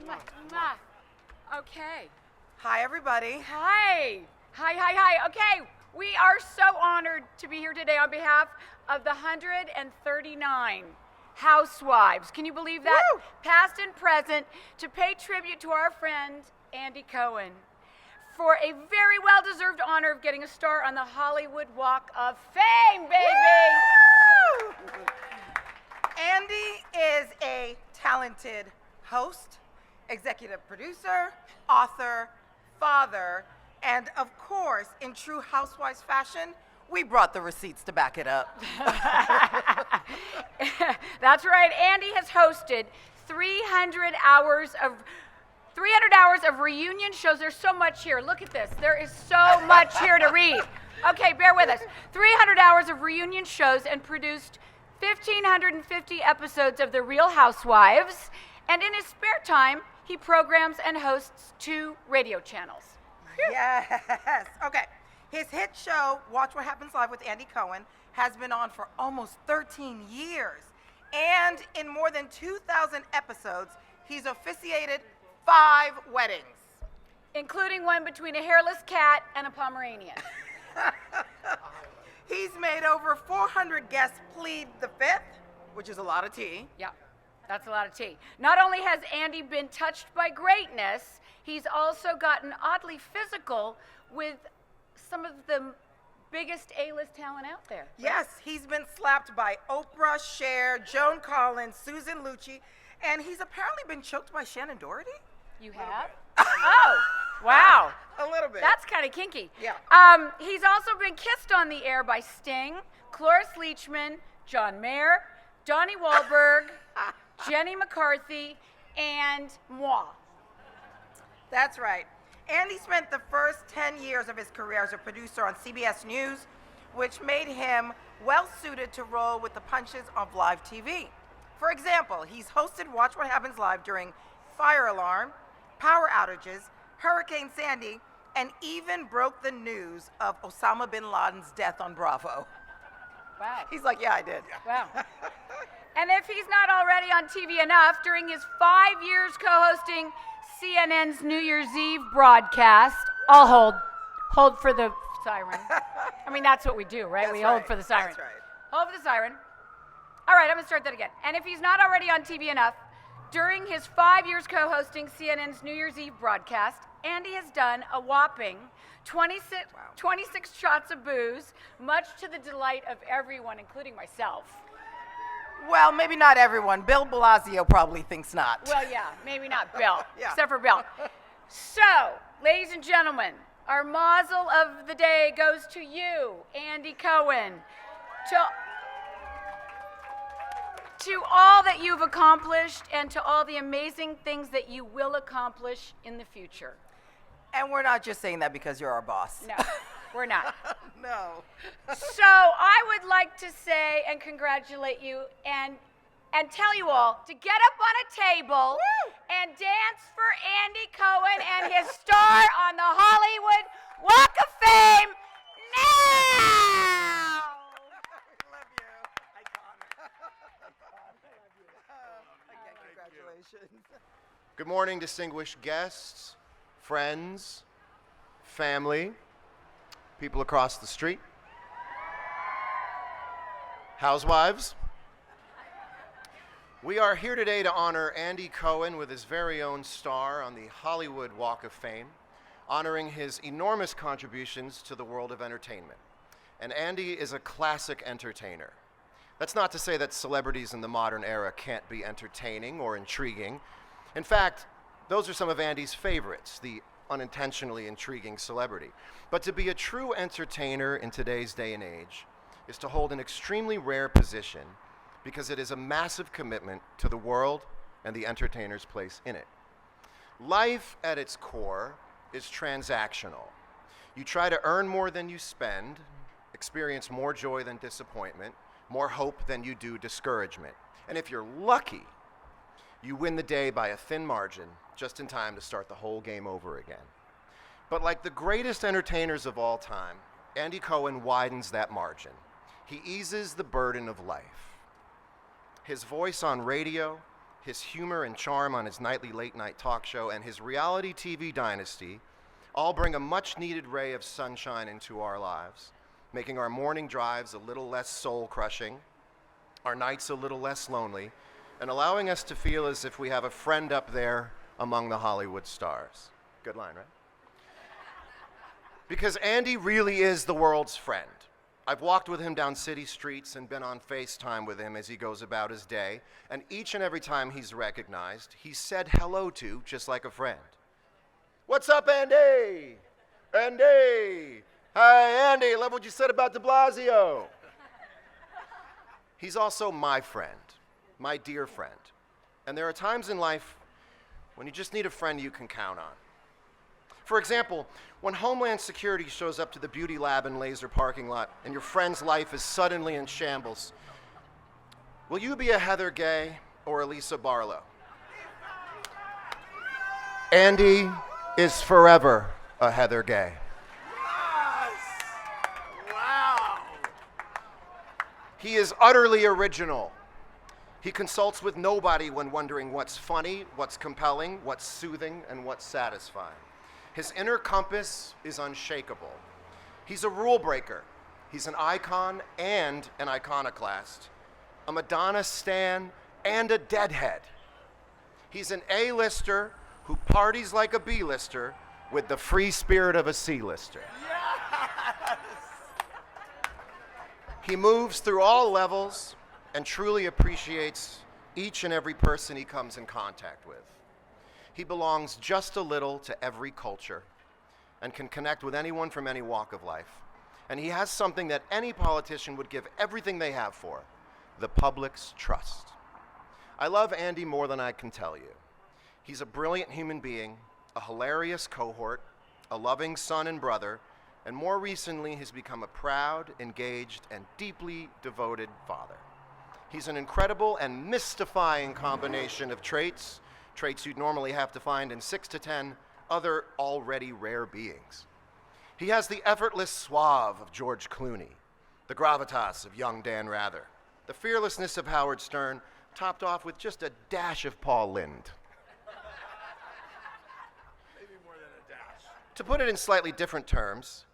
Mwah, mwah. Okay. Hi, everybody. Hi. Hi. Okay, we are so honored to be here today on behalf of the 139 housewives. Can you believe that? Woo! Past and present, to pay tribute to our friend, Andy Cohen, for a very well-deserved honor of getting a star on the Hollywood Walk of Fame, baby! Woo! Andy is a talented host, executive producer, author, father, and of course, in true housewives fashion, we brought the receipts to back it up. That's right. Andy has hosted 300 hours of reunion shows. There's so much here. Look at this. There is so much here to read. Okay, bear with us. 300 hours of reunion shows and produced 1,550 episodes of The Real Housewives. And in his spare time, he programs and hosts 2 radio channels. Yes. Okay. His hit show, Watch What Happens Live with Andy Cohen, has been on for almost 13 years. And in more than 2,000 episodes, he's officiated 5 weddings. Including one between a hairless cat and a Pomeranian. He's made over 400 guests plead the fifth, which is a lot of tea. Yeah, that's a lot of tea. Not only has Andy been touched by greatness, he's also gotten oddly physical with some of the biggest A-list talent out there. Right? Yes, he's been slapped by Oprah, Cher, Joan Collins, Susan Lucci, and he's apparently been choked by Shannon Doherty. You have? Oh, wow. A little bit. That's kind of kinky. Yeah. He's also been kissed on the air by Sting, Cloris Leachman, John Mayer, Donnie Wahlberg, Jenny McCarthy, and moi. That's right. Andy spent the first 10 years of his career as a producer on CBS News, which made him well-suited to roll with the punches of live TV. For example, he's hosted Watch What Happens Live during fire alarm, power outages, Hurricane Sandy, and even broke the news of Osama bin Laden's death on Bravo. Wow. He's like, yeah, I did. Wow. And if he's not already on TV enough, during his 5 years co-hosting CNN's New Year's Eve broadcast, I'll hold for the siren. I mean, that's what we do, right? That's we right. hold for the siren. That's right. Hold for the siren. All right, I'm going to start that again. And if he's not already on TV enough, during his 5 years co-hosting CNN's New Year's Eve broadcast, Andy has done a whopping 26 shots of booze, much to the delight of everyone, including myself. Well, maybe not everyone. Bill Blasio probably thinks not. Well, yeah, maybe not Bill, Yeah. except for Bill. So, ladies and gentlemen, our mazel of the day goes to you, Andy Cohen. To all that you've accomplished and to all the amazing things that you will accomplish in the future. And we're not just saying that because you're our boss. No, we're not. No. So I would like to say and congratulate you and tell you all to get up on a table and dance for Andy Cohen and his star on the Hollywood Walk of Fame now! Love you. Iconic. Again, congratulations. Good morning, distinguished guests, friends, family, people across the street, housewives. We are here today to honor Andy Cohen with his very own star on the Hollywood Walk of Fame, honoring his enormous contributions to the world of entertainment. And Andy is a classic entertainer. That's not to say that celebrities in the modern era can't be entertaining or intriguing. In fact, those are some of Andy's favorites, the unintentionally intriguing celebrity. But to be a true entertainer in today's day and age is to hold an extremely rare position because it is a massive commitment to the world and the entertainer's place in it. Life at its core is transactional. You try to earn more than you spend, experience more joy than disappointment, more hope than you do discouragement. And if you're lucky, you win the day by a thin margin, just in time to start the whole game over again. But like the greatest entertainers of all time, Andy Cohen widens that margin. He eases the burden of life. His voice on radio, his humor and charm on his nightly late-night talk show, and his reality TV dynasty all bring a much-needed ray of sunshine into our lives, making our morning drives a little less soul-crushing, our nights a little less lonely, and allowing us to feel as if we have a friend up there among the Hollywood stars. Good line, right? Because Andy really is the world's friend. I've walked with him down city streets and been on FaceTime with him as he goes about his day, and each and every time he's recognized, he's said hello to just like a friend. What's up, Andy? Andy! Hi, Andy, love what you said about de Blasio. He's also my friend, my dear friend. And there are times in life when you just need a friend you can count on. For example, when Homeland Security shows up to the beauty lab and laser parking lot and your friend's life is suddenly in shambles, will you be a Heather Gay or a Lisa Barlow? Andy is forever a Heather Gay. Yes! Wow! He is utterly original. He consults with nobody when wondering what's funny, what's compelling, what's soothing, and what's satisfying. His inner compass is unshakable. He's a rule breaker. He's an icon and an iconoclast, a Madonna stan and a deadhead. He's an A-lister who parties like a B-lister with the free spirit of a C-lister. Yes! He moves through all levels and truly appreciates each and every person he comes in contact with. He belongs just a little to every culture and can connect with anyone from any walk of life. And he has something that any politician would give everything they have for, the public's trust. I love Andy more than I can tell you. He's a brilliant human being, a hilarious cohort, a loving son and brother, and more recently has become a proud, engaged, and deeply devoted father. He's an incredible and mystifying combination of traits you'd normally have to find in 6 to 10 other already rare beings. He has the effortless suave of George Clooney, the gravitas of young Dan Rather, the fearlessness of Howard Stern, topped off with just a dash of Paul Lynde. Maybe more than a dash. To put it in slightly different terms,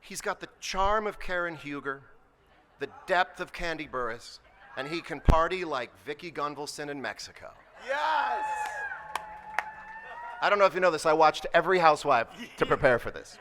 he's got the charm of Karen Huger, the depth of Candy Burris, and he can party like Vicky Gunvalson in Mexico. Yes! I don't know if you know this, I watched every Housewife to prepare for this.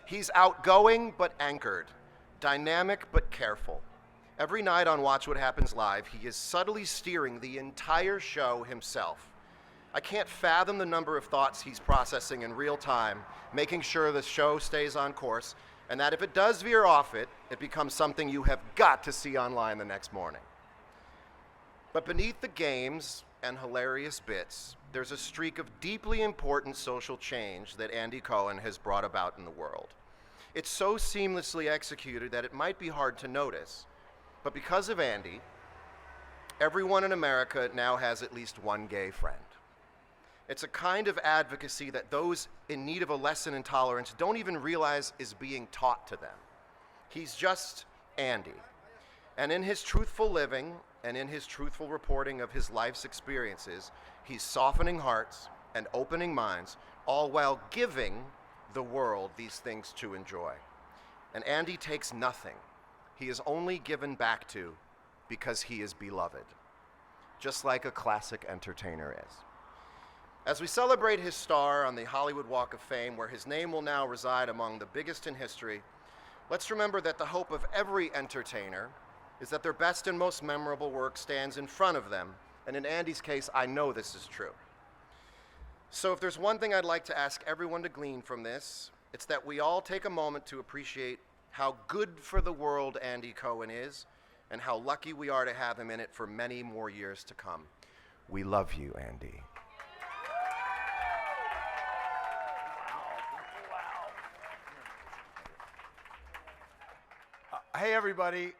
He's outgoing but anchored, dynamic but careful. Every night on Watch What Happens Live, he is subtly steering the entire show himself. I can't fathom the number of thoughts he's processing in real time, making sure the show stays on course, and that if it does veer off it becomes something you have got to see online the next morning. But beneath the games and hilarious bits, there's a streak of deeply important social change that Andy Cohen has brought about in the world. It's so seamlessly executed that it might be hard to notice, but because of Andy, everyone in America now has at least one gay friend. It's a kind of advocacy that those in need of a lesson in tolerance don't even realize is being taught to them. He's just Andy. And in his truthful living and in his truthful reporting of his life's experiences, he's softening hearts and opening minds, all while giving the world these things to enjoy. And Andy takes nothing. He is only given back to because he is beloved, just like a classic entertainer is. As we celebrate his star on the Hollywood Walk of Fame, where his name will now reside among the biggest in history, let's remember that the hope of every entertainer is that their best and most memorable work stands in front of them. And in Andy's case, I know this is true. So if there's one thing I'd like to ask everyone to glean from this, it's that we all take a moment to appreciate how good for the world Andy Cohen is and how lucky we are to have him in it for many more years to come. We love you, Andy. Hey, everybody.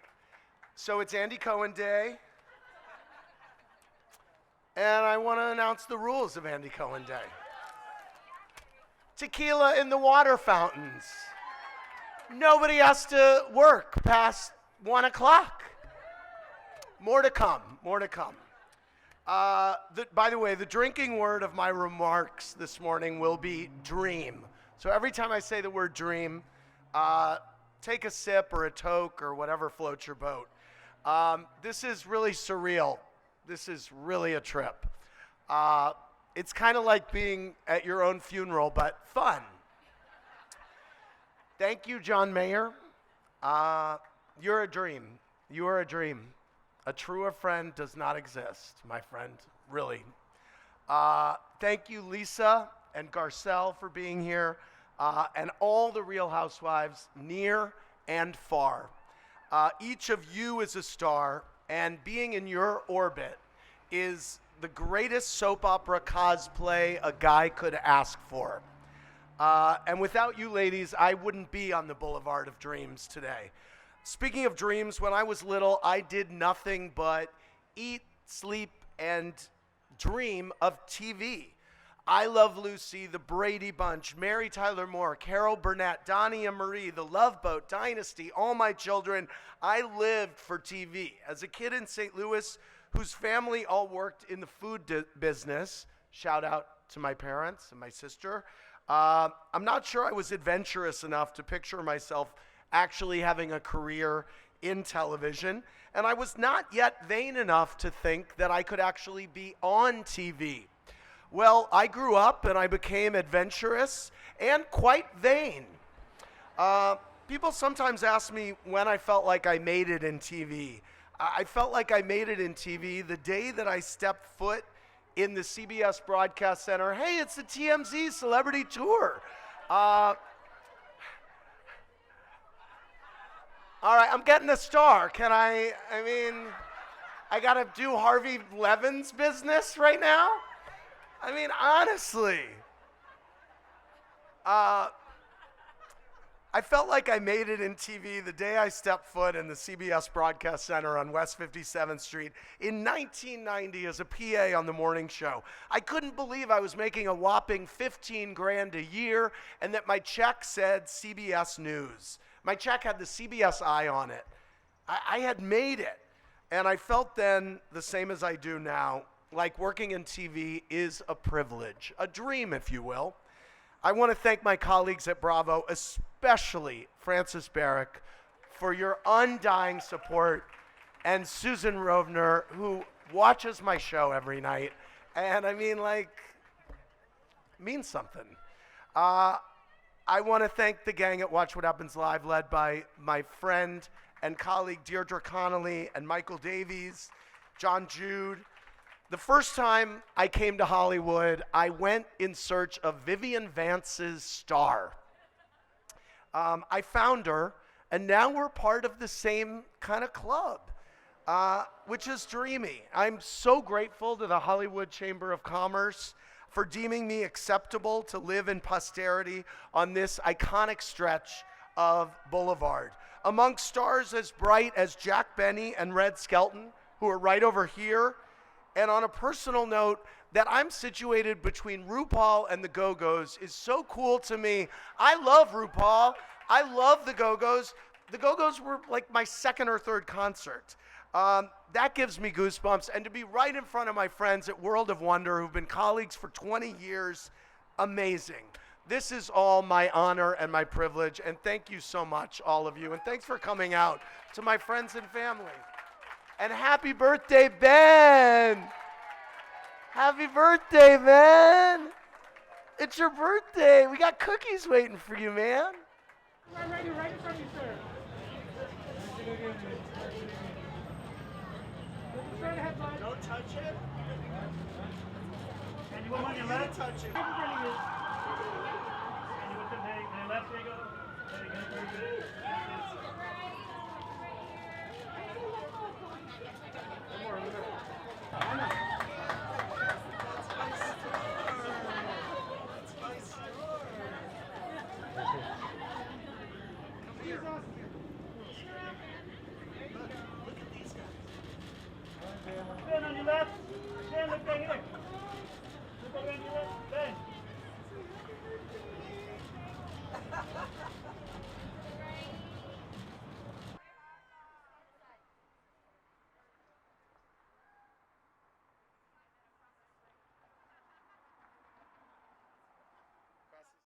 So it's Andy Cohen Day. And I want to announce the rules of Andy Cohen Day. Tequila in the water fountains. Nobody has to work past 1 o'clock. More to come. More to come. By the way, the drinking word of my remarks this morning will be dream. So every time I say the word dream, take a sip or a toke or whatever floats your boat. This is really surreal. This is really a trip. It's kind of like being at your own funeral, but fun. Thank you, John Mayer. You're a dream. You are a dream. A truer friend does not exist, my friend, really. Thank you, Lisa and Garcelle, for being here, and all the Real Housewives, near and far. Each of you is a star, and being in your orbit is the greatest soap opera cosplay a guy could ask for. And without you ladies, I wouldn't be on the Boulevard of Dreams today. Speaking of dreams, when I was little, I did nothing but eat, sleep, and dream of TV. I Love Lucy, The Brady Bunch, Mary Tyler Moore, Carol Burnett, Donnie and Marie, The Love Boat, Dynasty, All My Children. I lived for TV. As a kid in St. Louis, whose family all worked in the food business, shout out to my parents and my sister, I'm not sure I was adventurous enough to picture myself actually having a career in television, and I was not yet vain enough to think that I could actually be on TV. Well, I grew up and I became adventurous and quite vain. People sometimes ask me when I felt like I made it in TV. I felt like I made it in TV the day that I stepped foot in the CBS Broadcast Center. Hey, it's the TMZ Celebrity Tour. All right, I'm getting a star. I got to do Harvey Levin's business right now? I mean, honestly. I felt like I made it in TV the day I stepped foot in the CBS Broadcast Center on West 57th Street in 1990 as a PA on the morning show. I couldn't believe I was making a whopping $15,000 a year and that my check said CBS News. My check had the CBS eye on it. I had made it. And I felt then, the same as I do now, like working in TV is a privilege, a dream, if you will. I want to thank my colleagues at Bravo, especially Frances Barrick, for your undying support, and Susan Rovner, who watches my show every night, and means something. I want to thank the gang at Watch What Happens Live, led by my friend and colleague Deirdre Connolly and Michael Davies, John Jude. The first time I came to Hollywood, I went in search of Vivian Vance's star. I found her, and now we're part of the same kind of club, which is dreamy. I'm so grateful to the Hollywood Chamber of Commerce for deeming me acceptable to live in posterity on this iconic stretch of Boulevard. Amongst stars as bright as Jack Benny and Red Skelton, who are right over here, and on a personal note, that I'm situated between RuPaul and the Go-Go's is so cool to me. I love RuPaul. I love the Go-Go's. The Go-Go's were like my second or third concert. That gives me goosebumps. And to be right in front of my friends at World of Wonder, who've been colleagues for 20 years, amazing. This is all my honor and my privilege. And thank you so much, all of you. And thanks for coming out. To my friends and family. And happy birthday, Ben! Happy birthday, man! It's your birthday. We got cookies waiting for you, man. Right in front of you, sir. Straight ahead, bud. Don't touch it. And you want on your left? Touch it. Right in front of you. And you with the leg. And left, there you go. There you go. Very good. One more. I know. That's my star.